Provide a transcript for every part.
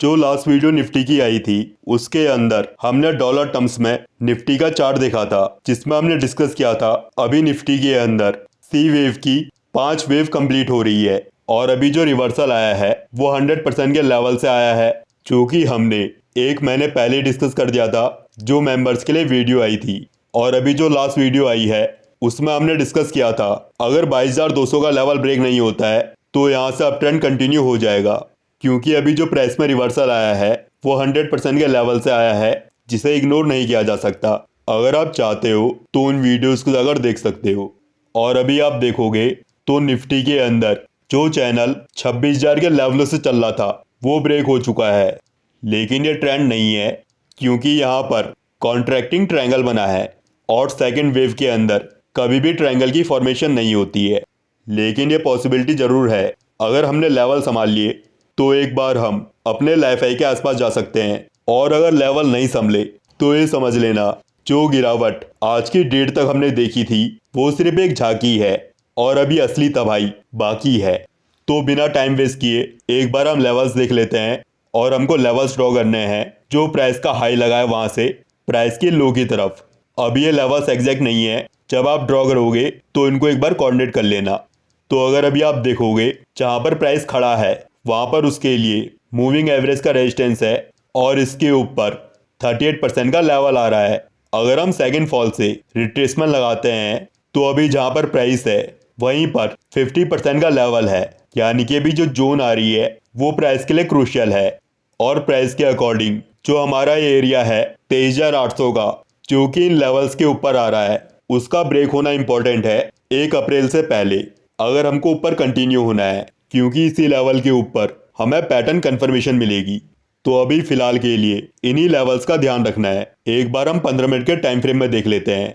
जो last video Nifty की आई थी उसके अंदर हमने डॉलर टर्म्स में निफ्टी का चार्ट देखा था, जिसमें हमने डिस्कस किया था अभी निफ्टी के अंदर सी वेव की 5 वेव कंप्लीट हो रही है और अभी जो रिवर्सल आया है वो 100% के लेवल से आया है, जो कि हमने 1 महीने पहले डिस्कस कर दिया था जो मेंबर्स के लिए वीडियो आई थी। और अभी जो लास्ट वीडियो आई है उसमें हमने डिस्कस किया था अगर 22,200 का लेवल ब्रेक नहीं होता है तो यहाँ से अप ट्रेंड कंटिन्यू हो जाएगा, क्योंकि अभी जो प्राइस में रिवर्सल आया है वो 100% के लेवल से आया है, जिसे इग्नोर नहीं किया जा सकता। अगर आप चाहते हो तो उन वीडियोस को अगर देख सकते हो। और अभी आप देखोगे तो निफ्टी के अंदर जो चैनल 26,000 के लेवल से चल रहा था वो ब्रेक हो चुका है, लेकिन ये ट्रेंड नहीं है क्योंकि यहाँ पर कॉन्ट्रैक्टिंग ट्रायंगल बना है और सेकेंड वेव के अंदर कभी भी ट्रायंगल की फॉर्मेशन नहीं होती है। लेकिन ये पॉसिबिलिटी ज़रूर है, अगर हमने लेवल संभाल लिए तो एक बार हम अपने लाइफ हाई के आसपास जा सकते हैं। और अगर लेवल नहीं संभले तो ये समझ लेना जो गिरावट आज की डेट तक हमने देखी थी वो सिर्फ एक झांकी है और अभी असली तबाही बाकी है। तो बिना टाइम वेस्ट किए एक बार हम लेवल्स देख लेते हैं और हमको लेवल्स ड्रॉ करने हैं जो प्राइस का हाई लगा है वहाँ से प्राइस की लो की तरफ। अब ये लेवल्स एग्जैक्ट नहीं है, जब आप ड्रॉ करोगे तो इनको एक बार कोऑर्डिनेट कर लेना। तो अगर अभी आप देखोगे जहाँ पर प्राइस खड़ा है वहाँ पर उसके लिए मूविंग एवरेज का रेजिस्टेंस है और इसके ऊपर 38% का लेवल आ रहा है। अगर हम सेकंड फॉल से रिट्रेसमेंट लगाते हैं तो अभी जहाँ पर प्राइस है वहीं पर 50% का लेवल है, यानी कि अभी जो जोन आ रही है वो प्राइस के लिए क्रूशियल है। और प्राइस के अकॉर्डिंग जो हमारा ये एरिया है 23,800 का, जो कि इन लेवल्स के ऊपर आ रहा है, उसका ब्रेक होना इंपॉर्टेंट है 1 अप्रैल से पहले, अगर हमको ऊपर कंटिन्यू होना है, क्योंकि इसी लेवल के ऊपर हमें पैटर्न कंफर्मेशन मिलेगी। तो अभी फिलहाल के लिए इन्हीं लेवल्स का ध्यान रखना है। एक बार हम 15 मिनट के टाइम फ्रेम में देख लेते हैं।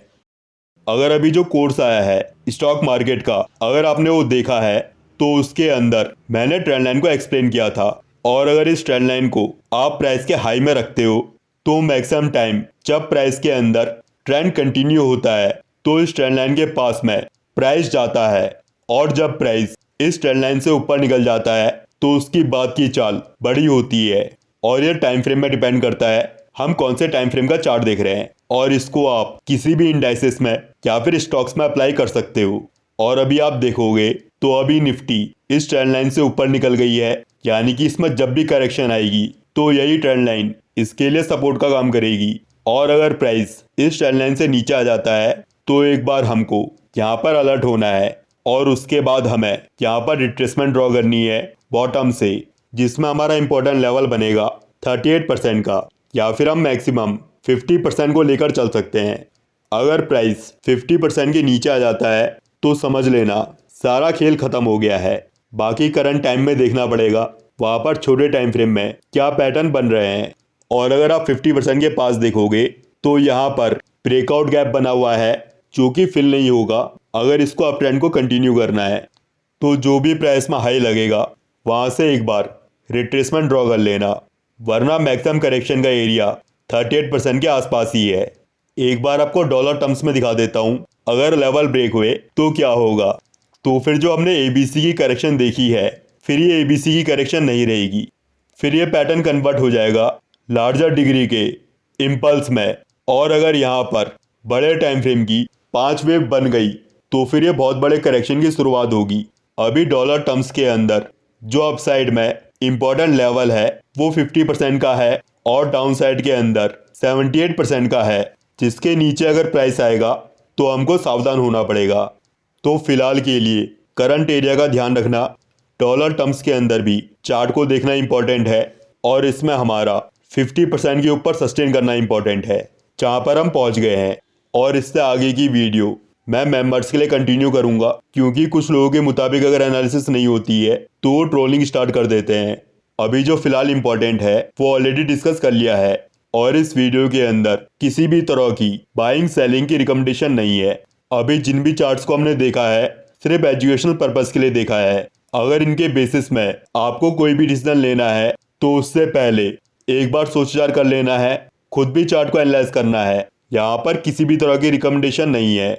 अगर अभी जो कोर्स आया है स्टॉक मार्केट का, अगर आपने वो देखा है तो उसके अंदर मैंने ट्रेंड लाइन को एक्सप्लेन किया था। और अगर इस ट्रेंड लाइन को आप प्राइस के हाई में रखते हो तो मैक्सिमम टाइम जब प्राइस के अंदर ट्रेंड कंटिन्यू होता है तो इस ट्रेंड लाइन के पास में प्राइस जाता है, और जब प्राइस इस ट्रेंड लाइन से ऊपर निकल जाता है तो उसकी बाद की चाल बड़ी होती है। और ये टाइम फ्रेम में डिपेंड करता है हम कौन से टाइम फ्रेम का चार्ट देख रहे हैं, और इसको आप किसी भी इंडाइसेस में या फिर स्टॉक्स में अप्लाई कर सकते हो। और अभी आप देखोगे तो अभी निफ्टी इस ट्रेंड लाइन से ऊपर निकल गई है, यानी कि इसमें जब भी करेक्शन आएगी तो यही ट्रेंड लाइन इसके लिए सपोर्ट का काम करेगी। और अगर प्राइस इस ट्रेंड लाइन से नीचे आ जाता है तो एक बार हमको यहाँ पर अलर्ट होना है और उसके बाद हमें यहाँ पर रिट्रेसमेंट ड्रॉ करनी है बॉटम से, जिसमें हमारा इंपॉर्टेंट लेवल बनेगा 38% का, या फिर हम मैक्सिमम 50% को लेकर चल सकते हैं। अगर प्राइस 50% के नीचे आ जाता है तो समझ लेना सारा खेल खत्म हो गया है। बाकी करंट टाइम में देखना पड़ेगा वहाँ पर छोटे टाइम फ्रेम में क्या पैटर्न बन रहे हैं। और अगर आप 50% के पास देखोगे तो यहाँ पर ब्रेकआउट गैप बना हुआ है जो कि फिल नहीं होगा अगर इसको अप ट्रेंड को कंटिन्यू करना है। तो जो भी प्राइस में हाई लगेगा वहाँ से एक बार रिट्रेसमेंट ड्रॉ कर लेना, वरना मैक्सिमम करेक्शन का एरिया 38% के आसपास ही है। एक बार आपको डॉलर टर्म्स में दिखा देता हूँ, अगर लेवल ब्रेक हुए तो क्या होगा। तो फिर जो हमने एबीसी की करेक्शन देखी है फिर ये एबीसी की करेक्शन नहीं रहेगी, फिर ये पैटर्न कन्वर्ट हो जाएगा लार्जर डिग्री के इम्पल्स में। और अगर यहाँ पर बड़े टाइम फ्रेम की 5 वेव बन गई तो फिर ये बहुत बड़े करेक्शन की शुरुआत होगी। अभी डॉलर टर्म्स के अंदर जो अपसाइड में इम्पॉर्टेंट लेवल है वो 50% का है और डाउन साइड के अंदर 78% का है, जिसके नीचे अगर प्राइस आएगा तो हमको सावधान होना पड़ेगा। तो फिलहाल के लिए करंट एरिया का ध्यान रखना, डॉलर टर्म्स के अंदर भी चार्ट को देखना इंपॉर्टेंट है और इसमें हमारा 50% के ऊपर सस्टेन करना इंपॉर्टेंट है जहाँ पर हम पहुँच गए हैं। और इससे आगे की वीडियो मैं मेंबर्स के लिए कंटिन्यू करूंगा, क्योंकि कुछ लोगों के मुताबिक अगर एनालिसिस नहीं होती है तो वो ट्रोलिंग स्टार्ट कर देते हैं। अभी जो फिलहाल इंपॉर्टेंट है वो ऑलरेडी डिस्कस कर लिया है और इस वीडियो के अंदर किसी भी तरह की बाइंग सेलिंग की रिकमेंडेशन नहीं है। अभी जिन भी चार्ट्स को हमने देखा है सिर्फ एजुकेशनल पर्पस के लिए देखा है। अगर इनके बेसिस में आपको कोई भी डिसीजन लेना है तो उससे पहले एक बार सोच विचार कर लेना है, खुद भी चार्ट को एनालाइज करना है। यहाँ पर किसी भी तरह की रिकमेंडेशन नहीं है।